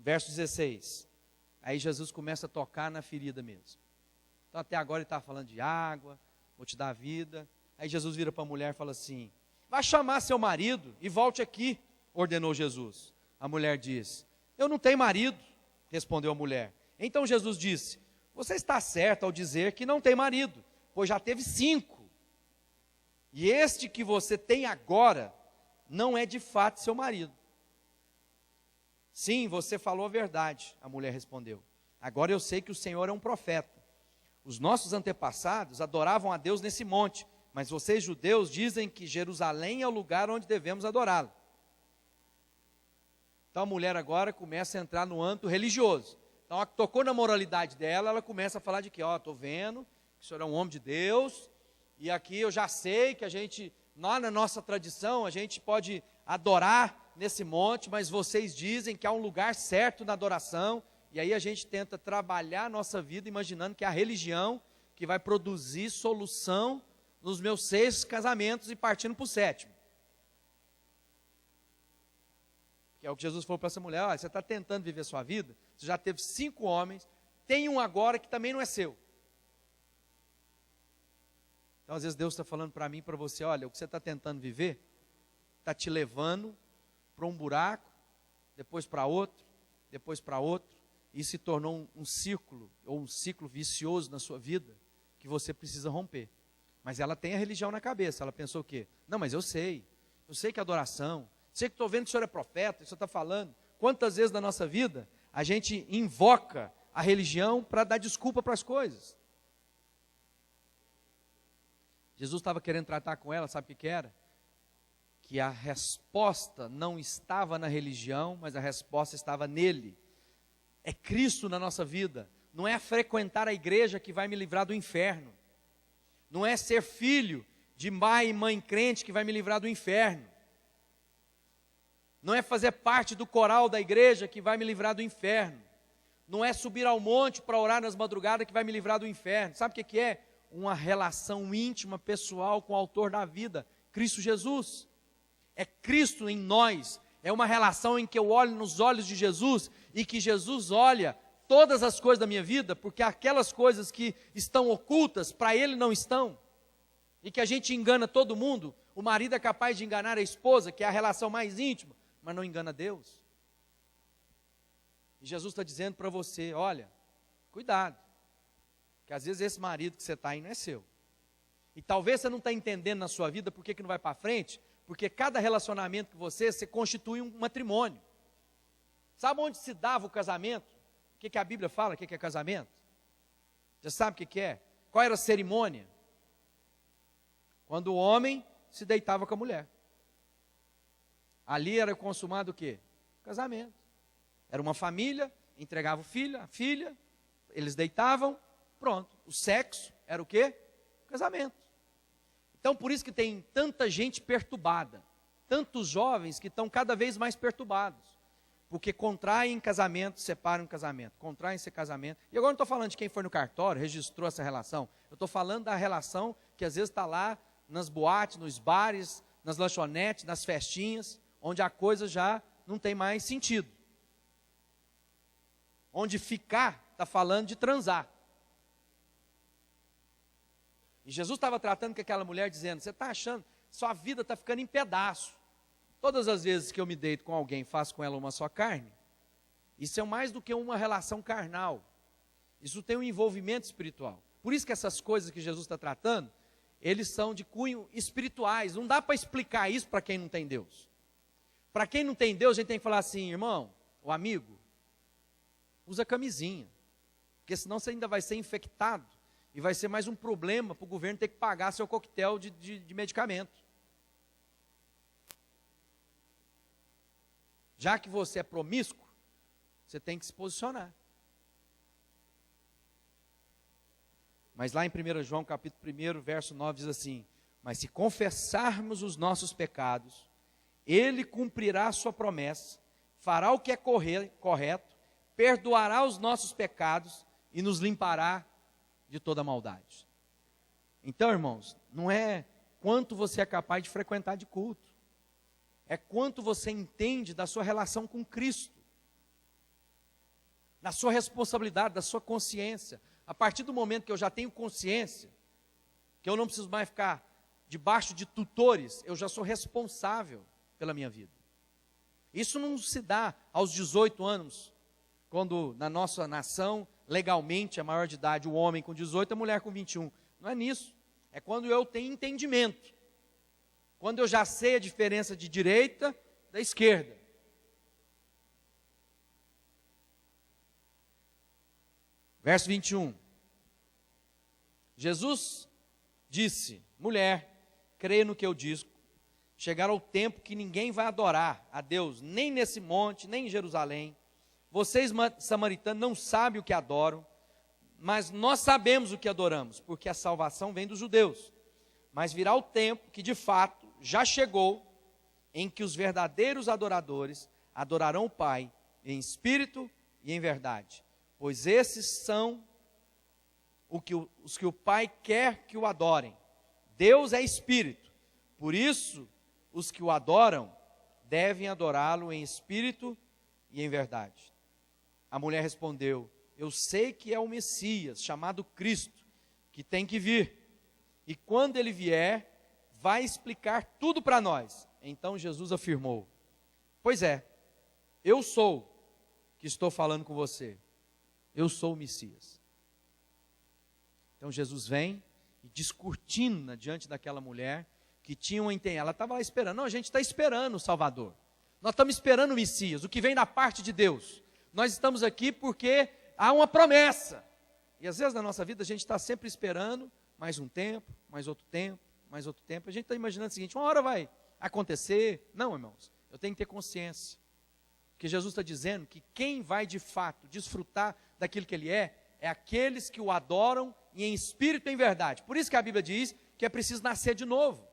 Verso 16. Aí Jesus começa a tocar na ferida mesmo. Então até agora ele está falando de água, vou te dar a vida. Aí Jesus vira para a mulher e fala assim: vai chamar seu marido e volte aqui, ordenou Jesus. A mulher diz: eu não tenho marido, respondeu a mulher. Então Jesus disse: você está certa ao dizer que não tem marido, pois já teve 5. E este que você tem agora não é de fato seu marido. Sim, você falou a verdade, a mulher respondeu. Agora eu sei que o Senhor é um profeta. Os nossos antepassados adoravam a Deus nesse monte, mas vocês judeus dizem que Jerusalém é o lugar onde devemos adorá-lo. Então a mulher agora começa a entrar no âmbito religioso. Então ela tocou na moralidade dela, ela começa a falar de que, estou vendo que o Senhor é um homem de Deus, e aqui eu já sei que a gente, lá na nossa tradição, a gente pode adorar nesse monte, mas vocês dizem que há um lugar certo na adoração, e aí a gente tenta trabalhar a nossa vida imaginando que é a religião que vai produzir solução nos meus 6 casamentos e partindo para o 7º. Que é o que Jesus falou para essa mulher: olha, você está tentando viver sua vida, você já teve 5 homens, tem um agora que também não é seu. Então às vezes Deus está falando para mim e para você: olha, o que você está tentando viver, está te levando para um buraco, depois para outro, depois para outro, e se tornou um círculo, ou um ciclo vicioso na sua vida, que você precisa romper. Mas ela tem a religião na cabeça, ela pensou o quê? Não, mas eu sei que é adoração, sei que estou vendo que o senhor é profeta, o senhor está falando. Quantas vezes na nossa vida, a gente invoca a religião para dar desculpa para as coisas? Jesus estava querendo tratar com ela, sabe o que era? Que a resposta não estava na religião, mas a resposta estava nele. É Cristo na nossa vida. Não é frequentar a igreja que vai me livrar do inferno. Não é ser filho de pai e mãe crente que vai me livrar do inferno. Não é fazer parte do coral da igreja que vai me livrar do inferno. Não é subir ao monte para orar nas madrugadas que vai me livrar do inferno. Sabe o que é? Uma relação íntima, pessoal com o autor da vida, Cristo Jesus. É Cristo em nós, é uma relação em que eu olho nos olhos de Jesus e que Jesus olha todas as coisas da minha vida, porque aquelas coisas que estão ocultas, para Ele não estão, e que a gente engana todo mundo. O marido é capaz de enganar a esposa, que é a relação mais íntima, mas não engana Deus. E Jesus está dizendo para você: olha, cuidado, que às vezes esse marido que você está aí não é seu, e talvez você não está entendendo na sua vida por que não vai para frente, porque cada relacionamento que você constitui um matrimônio. Sabe onde se dava o casamento? O que a Bíblia fala, o que é casamento? Você sabe o que é? Qual era a cerimônia? Quando o homem se deitava com a mulher. Ali era consumado o quê? Casamento. Era uma família, entregava o filho, a filha, eles deitavam, pronto. O sexo era o quê? Casamento. Então por isso que tem tanta gente perturbada, tantos jovens que estão cada vez mais perturbados, porque contraem casamento, separam casamento, contraem esse casamento. E agora não estou falando de quem foi no cartório, registrou essa relação, eu estou falando da relação que às vezes está lá nas boates, nos bares, nas lanchonetes, nas festinhas, onde a coisa já não tem mais sentido. Onde ficar está falando de transar. E Jesus estava tratando com aquela mulher dizendo: você está achando, sua vida está ficando em pedaço. Todas as vezes que eu me deito com alguém, faço com ela uma só carne, isso é mais do que uma relação carnal. Isso tem um envolvimento espiritual. Por isso que essas coisas que Jesus está tratando, eles são de cunho espirituais. Não dá para explicar isso para quem não tem Deus. Para quem não tem Deus, a gente tem que falar assim: irmão, o amigo, usa camisinha, porque senão você ainda vai ser infectado. E vai ser mais um problema para o governo ter que pagar seu coquetel de medicamento. Já que você é promíscuo, você tem que se posicionar. Mas lá em 1 João capítulo 1, verso 9 diz assim: mas se confessarmos os nossos pecados, Ele cumprirá a sua promessa, fará o que é correto, perdoará os nossos pecados e nos limpará de toda maldade. Então, irmãos, não é quanto você é capaz de frequentar de culto, é quanto você entende da sua relação com Cristo. na sua responsabilidade, da sua consciência. A partir do momento que eu já tenho consciência, que eu não preciso mais ficar debaixo de tutores, eu já sou responsável pela minha vida. Isso não se dá aos 18 anos, quando na nossa nação, legalmente, é maior de idade o homem com 18, a mulher com 21. Não é nisso. É quando eu tenho entendimento. Quando eu já sei a diferença de direita da esquerda. Verso 21. Jesus disse: mulher, creia no que eu digo. Chegará o tempo que ninguém vai adorar a Deus, nem nesse monte, nem em Jerusalém. Vocês, samaritanos, não sabem o que adoram, mas nós sabemos o que adoramos, porque a salvação vem dos judeus. Mas virá o tempo que, de fato, já chegou, em que os verdadeiros adoradores adorarão o Pai em espírito e em verdade. Pois esses são os que o Pai quer que o adorem. Deus é espírito, por isso os que o adoram devem adorá-lo em espírito e em verdade. A mulher respondeu: eu sei que é o Messias, chamado Cristo, que tem que vir. E quando ele vier, vai explicar tudo para nós. Então Jesus afirmou: pois é, eu sou que estou falando com você. Eu sou o Messias. Então Jesus vem e descortina diante daquela mulher que tinha uma intenção. Ela estava lá esperando. Não, a gente está esperando o Salvador. Nós estamos esperando o Messias, o que vem da parte de Deus. Nós estamos aqui porque há uma promessa. E às vezes na nossa vida a gente está sempre esperando mais um tempo, mais outro tempo, mais outro tempo. A gente está imaginando o seguinte: uma hora vai acontecer. Não, irmãos, eu tenho que ter consciência. Porque Jesus está dizendo que quem vai de fato desfrutar daquilo que Ele é aqueles que o adoram e em espírito e em verdade. Por isso que a Bíblia diz que é preciso nascer de novo.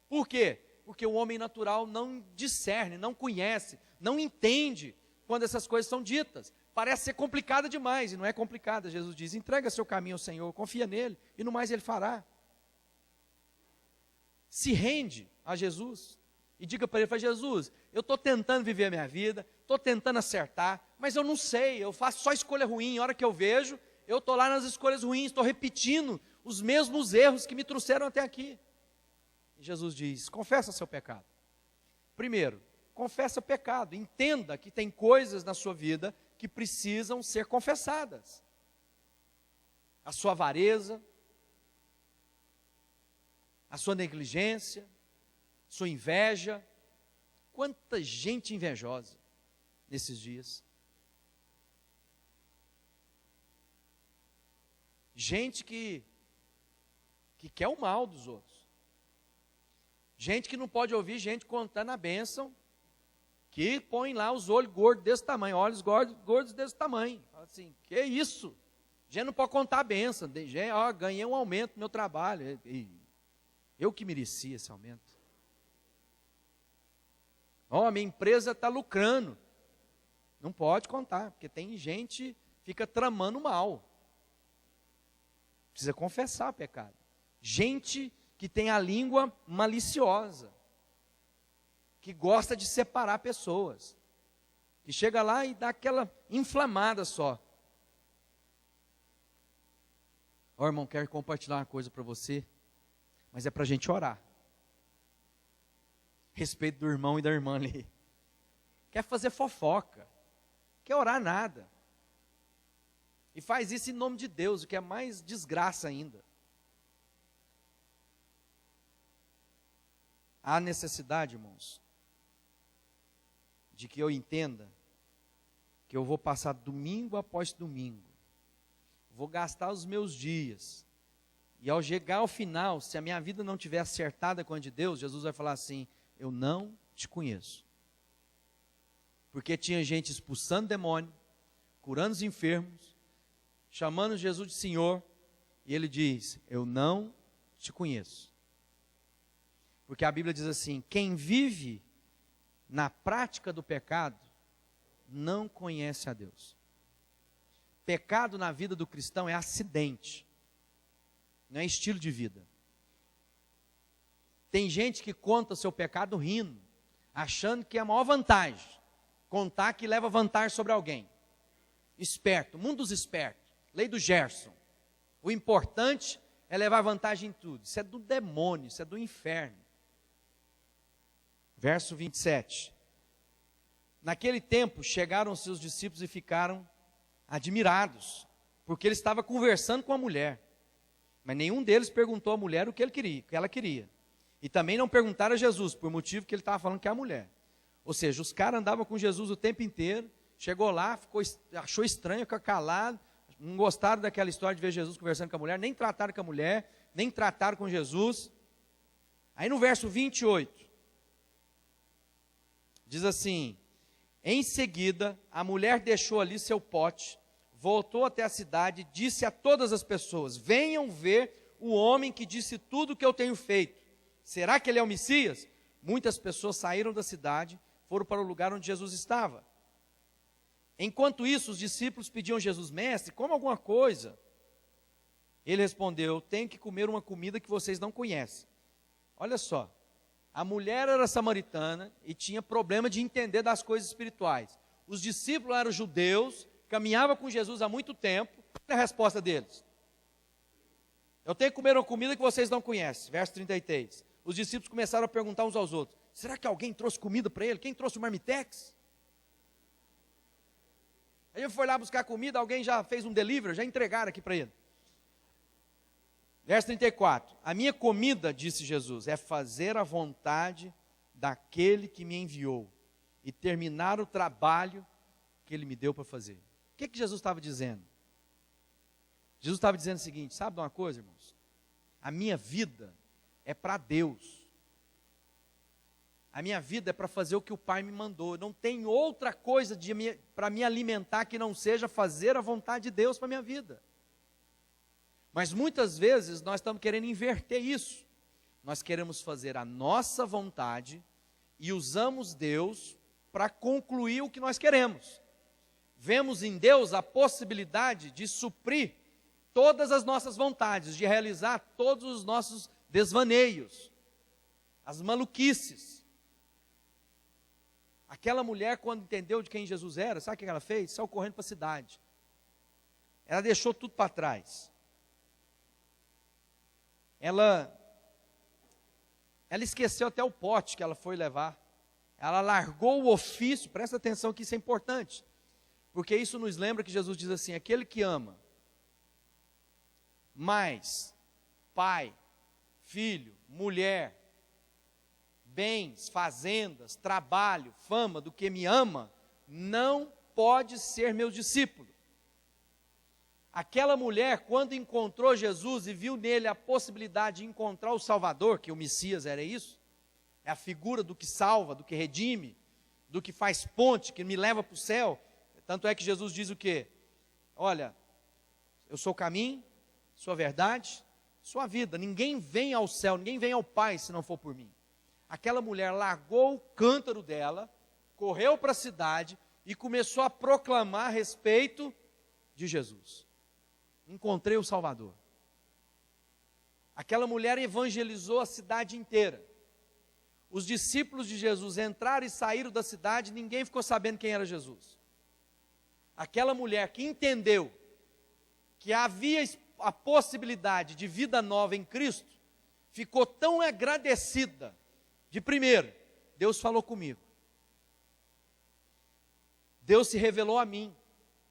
Por quê? Porque o homem natural não discerne, não conhece, não entende quando essas coisas são ditas. Parece ser complicada demais, e não é complicada. Jesus diz: entrega seu caminho ao Senhor, confia nele, e no mais Ele fará. Se rende a Jesus, e diga para Ele: fala, Jesus, eu estou tentando viver a minha vida, estou tentando acertar, mas eu não sei, eu faço só escolha ruim. A hora que eu vejo, eu estou lá nas escolhas ruins, estou repetindo os mesmos erros que me trouxeram até aqui. E Jesus diz: confessa seu pecado. Primeiro, confessa o pecado, entenda que tem coisas na sua vida que precisam ser confessadas. A sua avareza, a sua negligência, sua inveja. Quanta gente invejosa nesses dias. Gente que quer o mal dos outros. Gente que não pode ouvir gente contando a bênção, que põe lá os olhos gordos desse tamanho, olhos gordos desse tamanho. Fala assim: que isso? Gente não pode contar a bênção. Gente, ganhei um aumento no meu trabalho. Eu que merecia esse aumento. Minha empresa está lucrando. Não pode contar, porque tem gente que fica tramando mal. Precisa confessar o pecado. Gente que tem a língua maliciosa, que gosta de separar pessoas, que chega lá e dá aquela inflamada só. Irmão, quero compartilhar uma coisa para você, mas é para a gente orar. Respeito do irmão e da irmã ali. Quer fazer fofoca, quer orar nada. E faz isso em nome de Deus, o que é mais desgraça ainda. Há necessidade, irmãos, de que eu entenda que eu vou passar domingo após domingo, vou gastar os meus dias, e ao chegar ao final, se a minha vida não estiver acertada com a de Deus, Jesus vai falar assim: eu não te conheço. Porque tinha gente expulsando demônio, curando os enfermos, chamando Jesus de Senhor, e ele diz: eu não te conheço. Porque a Bíblia diz assim: quem vive na prática do pecado, não conhece a Deus. Pecado na vida do cristão é acidente, não é estilo de vida. Tem gente que conta seu pecado rindo, achando que é a maior vantagem, contar que leva vantagem sobre alguém. esperto, mundo dos espertos, lei do Gerson. O importante é levar vantagem em tudo. Isso é do demônio, isso é do inferno. Verso 27. Naquele tempo chegaram os seus discípulos e ficaram admirados, porque ele estava conversando com a mulher. Mas nenhum deles perguntou à mulher o que ela queria. E também não perguntaram a Jesus, por motivo que ele estava falando que é a mulher. Ou seja, os caras andavam com Jesus o tempo inteiro, chegou lá, achou estranho, ficou calado, não gostaram daquela história de ver Jesus conversando com a mulher, nem trataram com a mulher, nem trataram com Jesus. Aí no verso 28, diz assim: em seguida, a mulher deixou ali seu pote, voltou até a cidade e disse a todas as pessoas: venham ver o homem que disse tudo o que eu tenho feito. Será que ele é o Messias? Muitas pessoas saíram da cidade, foram para o lugar onde Jesus estava. Enquanto isso, os discípulos pediam a Jesus: mestre, coma alguma coisa. Ele respondeu: tenho que comer uma comida que vocês não conhecem. Olha só, a mulher era samaritana e tinha problema de entender das coisas espirituais. Os discípulos eram judeus, caminhavam com Jesus há muito tempo. Olha a resposta deles: eu tenho que comer uma comida que vocês não conhecem. Verso 33. Os discípulos começaram a perguntar uns aos outros: será que alguém trouxe comida para ele? Quem trouxe o marmitex? Aí ele foi lá buscar comida, alguém já fez um delivery, já entregaram aqui para ele. Verso 34. A minha comida, disse Jesus, é fazer a vontade daquele que me enviou e terminar o trabalho que ele me deu para fazer. O que Jesus estava dizendo? Jesus estava dizendo o seguinte: sabe de uma coisa, irmãos? A minha vida é para Deus. A minha vida é para fazer o que o Pai me mandou. Não tem outra coisa para me alimentar que não seja fazer a vontade de Deus para a minha vida. Mas muitas vezes nós estamos querendo inverter isso. Nós queremos fazer a nossa vontade e usamos Deus para concluir o que nós queremos. Vemos em Deus a possibilidade de suprir todas as nossas vontades, de realizar todos os nossos desvaneios, as maluquices. Aquela mulher, quando entendeu de quem Jesus era, sabe o que ela fez? Saiu correndo para a cidade. Ela deixou tudo para trás. Ela esqueceu até o pote que ela foi levar. Ela largou o ofício. Presta atenção que isso é importante, porque isso nos lembra que Jesus diz assim: aquele que ama mais pai, filho, mulher, bens, fazendas, trabalho, fama do que me ama, não pode ser meu discípulo. Aquela mulher, quando encontrou Jesus e viu nele a possibilidade de encontrar o Salvador, que o Messias era isso, é a figura do que salva, do que redime, do que faz ponte, que me leva para o céu. Tanto é que Jesus diz o quê? Olha, eu sou o caminho, sou a verdade, sou a vida. Ninguém vem ao céu, ninguém vem ao Pai se não for por mim. Aquela mulher largou o cântaro dela, correu para a cidade e começou a proclamar a respeito de Jesus. Encontrei o Salvador. Aquela mulher evangelizou a cidade inteira. Os discípulos de Jesus entraram e saíram da cidade, ninguém ficou sabendo quem era Jesus. Aquela mulher que entendeu que havia a possibilidade de vida nova em Cristo, ficou tão agradecida. De primeiro, Deus falou comigo. Deus se revelou a mim.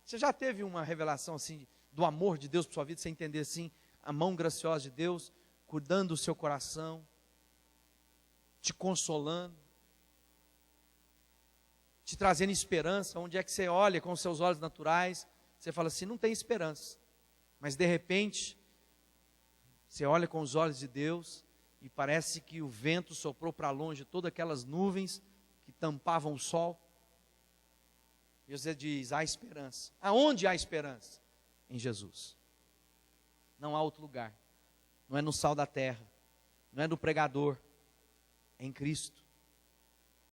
Você já teve uma revelação assim do amor de Deus para sua vida, você entender assim a mão graciosa de Deus cuidando do seu coração, te consolando, te trazendo esperança? Onde é que você olha com os seus olhos naturais, você fala assim, não tem esperança. Mas de repente, você olha com os olhos de Deus e parece que o vento soprou para longe todas aquelas nuvens que tampavam o sol. E você diz, há esperança. Aonde há esperança? Em Jesus. Não há outro lugar. Não é no sal da terra. Não é no pregador. É em Cristo.